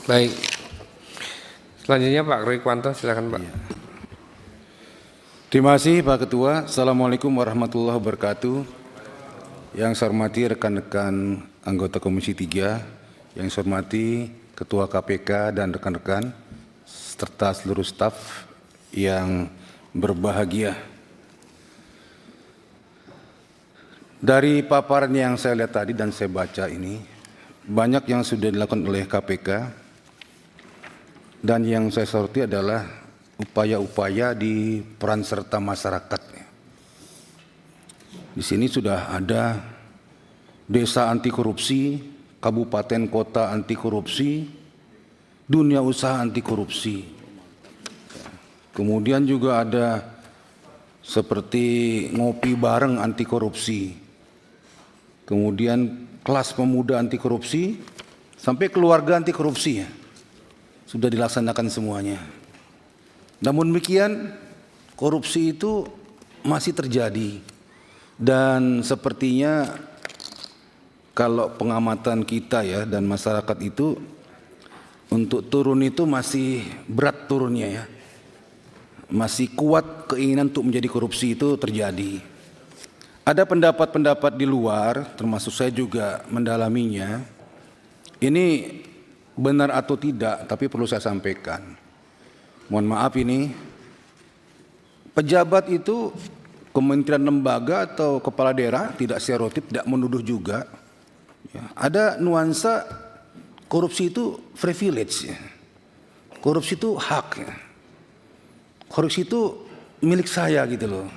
Baik. Selanjutnya Pak Rikwanto, silakan Pak. Terima kasih Pak Ketua. Assalamualaikum warahmatullahi wabarakatuh. Yang saya hormati rekan-rekan anggota Komisi 3, yang saya hormati Ketua KPK dan rekan-rekan, serta seluruh staf yang berbahagia. Dari paparan yang saya lihat tadi dan saya baca ini, banyak yang sudah dilakukan oleh KPK, dan yang saya soroti adalah upaya-upaya di peran serta masyarakat. Di sini sudah ada desa anti korupsi, kabupaten kota anti korupsi, dunia usaha anti korupsi. Kemudian juga ada seperti ngopi bareng anti korupsi. Kemudian kelas pemuda anti korupsi sampai keluarga anti korupsi ya. Sudah dilaksanakan semuanya. Namun demikian korupsi itu masih terjadi. Dan sepertinya kalau pengamatan kita ya dan masyarakat itu untuk turun itu masih berat turunnya ya. Masih kuat keinginan untuk menjadi korupsi itu terjadi. Ada pendapat-pendapat di luar, termasuk saya juga mendalaminya. Ini benar atau tidak, tapi perlu saya sampaikan. Mohon maaf ini, pejabat itu kementerian lembaga atau kepala daerah tidak stereotip, tidak menuduh juga. Ya, ada nuansa korupsi itu privilege, ya. Korupsi itu hak, ya. Korupsi itu milik saya gitu loh.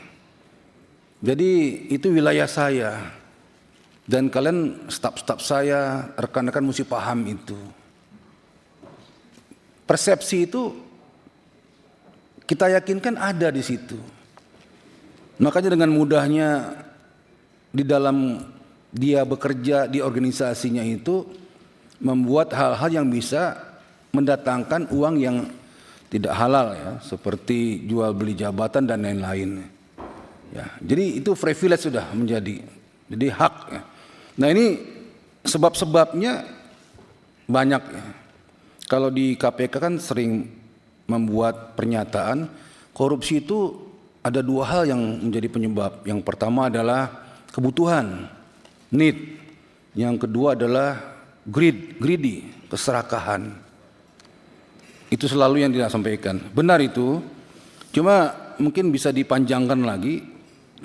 Jadi itu wilayah saya. Dan kalian staf-staf saya, rekan-rekan mesti paham itu. Persepsi itu kita yakinkan ada di situ. Makanya dengan mudahnya di dalam dia bekerja di organisasinya itu membuat hal-hal yang bisa mendatangkan uang yang tidak halal ya, seperti jual beli jabatan dan lain-lain. Ya, jadi itu privilege sudah menjadi hak ya. Nah ini sebab-sebabnya banyak ya. Kalau di KPK kan sering membuat pernyataan korupsi itu ada dua hal yang menjadi penyebab. Yang pertama adalah kebutuhan, need. Yang kedua adalah greedy, keserakahan. Itu selalu yang tidak sampaikan. Benar itu, cuma mungkin bisa dipanjangkan lagi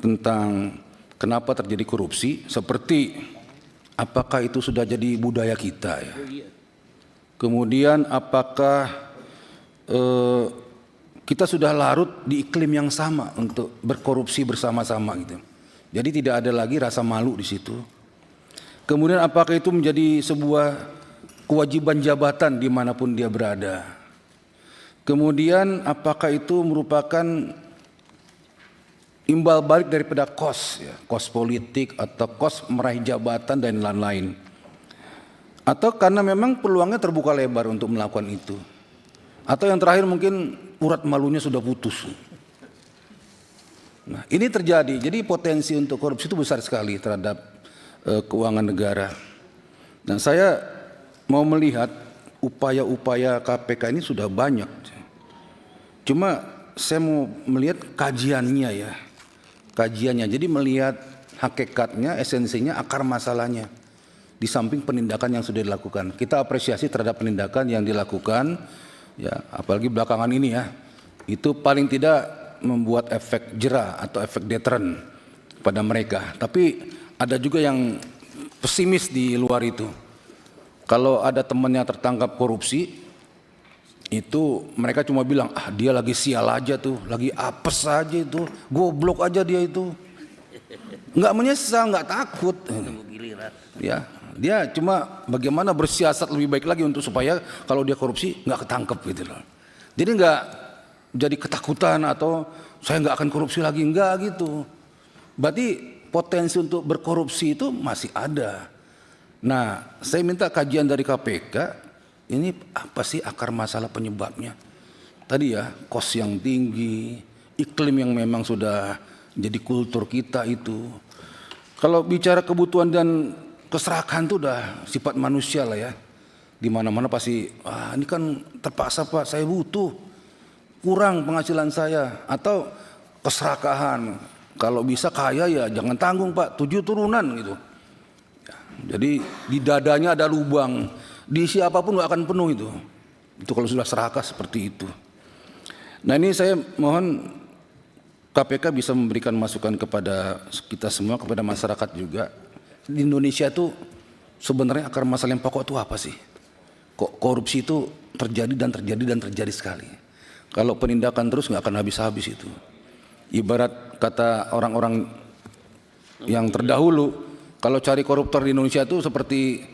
tentang kenapa terjadi korupsi, seperti apakah itu sudah jadi budaya kita ya. Kemudian apakah kita sudah larut di iklim yang sama untuk berkorupsi bersama-sama gitu. Jadi tidak ada lagi rasa malu di situ. Kemudian apakah itu menjadi sebuah kewajiban jabatan dimanapun dia berada. Kemudian apakah itu merupakan imbal balik daripada kos, ya, kos politik atau kos meraih jabatan dan lain-lain. Atau karena memang peluangnya terbuka lebar untuk melakukan itu. Atau yang terakhir mungkin urat malunya sudah putus. Nah, ini terjadi. Jadi potensi untuk korupsi itu besar sekali terhadap keuangan negara. Nah, saya mau melihat upaya-upaya KPK ini sudah banyak. Cuma saya mau melihat kajiannya ya. Kajiannya. Jadi melihat hakikatnya, esensinya, akar masalahnya. Di samping penindakan yang sudah dilakukan. Kita apresiasi terhadap penindakan yang dilakukan. Ya, apalagi belakangan ini ya, itu paling tidak membuat efek jera atau efek deteren pada mereka. Tapi ada juga yang pesimis di luar itu. Kalau ada temannya tertangkap korupsi, itu mereka cuma bilang, ah dia lagi sial aja tuh, lagi apes aja itu, goblok aja dia itu. Nggak menyesal, nggak takut. Ya, dia cuma bagaimana bersiasat lebih baik lagi untuk supaya kalau dia korupsi nggak ketangkep gitu loh. Jadi nggak jadi ketakutan atau saya nggak akan korupsi lagi, nggak gitu. Berarti potensi untuk berkorupsi itu masih ada. Nah, saya minta kajian dari KPK. Ini apa sih akar masalah penyebabnya? Tadi ya, kos yang tinggi, iklim yang memang sudah jadi kultur kita itu. Kalau bicara kebutuhan dan keserakahan itu udah sifat manusia lah ya. Di mana-mana pasti, ini kan terpaksa Pak, saya butuh, kurang penghasilan saya, atau keserakahan. Kalau bisa kaya ya jangan tanggung Pak, 7 turunan gitu. Jadi di dadanya ada lubang, di siapapun nggak akan penuh itu. Itu kalau sudah serakah seperti itu. Nah ini saya mohon KPK bisa memberikan masukan kepada kita semua, kepada masyarakat juga. Di Indonesia itu sebenarnya akar masalah yang pokok itu apa sih? Kok korupsi itu terjadi dan terjadi dan terjadi sekali. Kalau penindakan terus nggak akan habis-habis itu. Ibarat kata orang-orang yang terdahulu, kalau cari koruptor di Indonesia itu seperti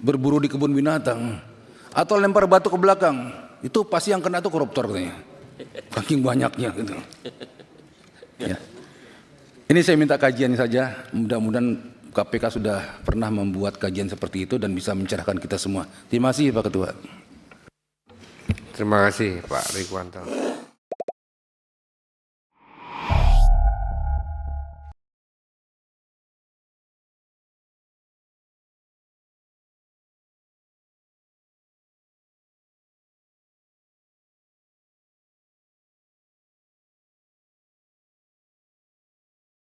berburu di kebun binatang atau lempar batu ke belakang, itu pasti yang kena itu koruptor katanya, saking banyaknya gitu. Ya. Ini saya minta kajian saja, mudah-mudahan KPK sudah pernah membuat kajian seperti itu dan bisa mencerahkan kita semua. Terima kasih Pak Ketua. Terima kasih Pak Rikuanto.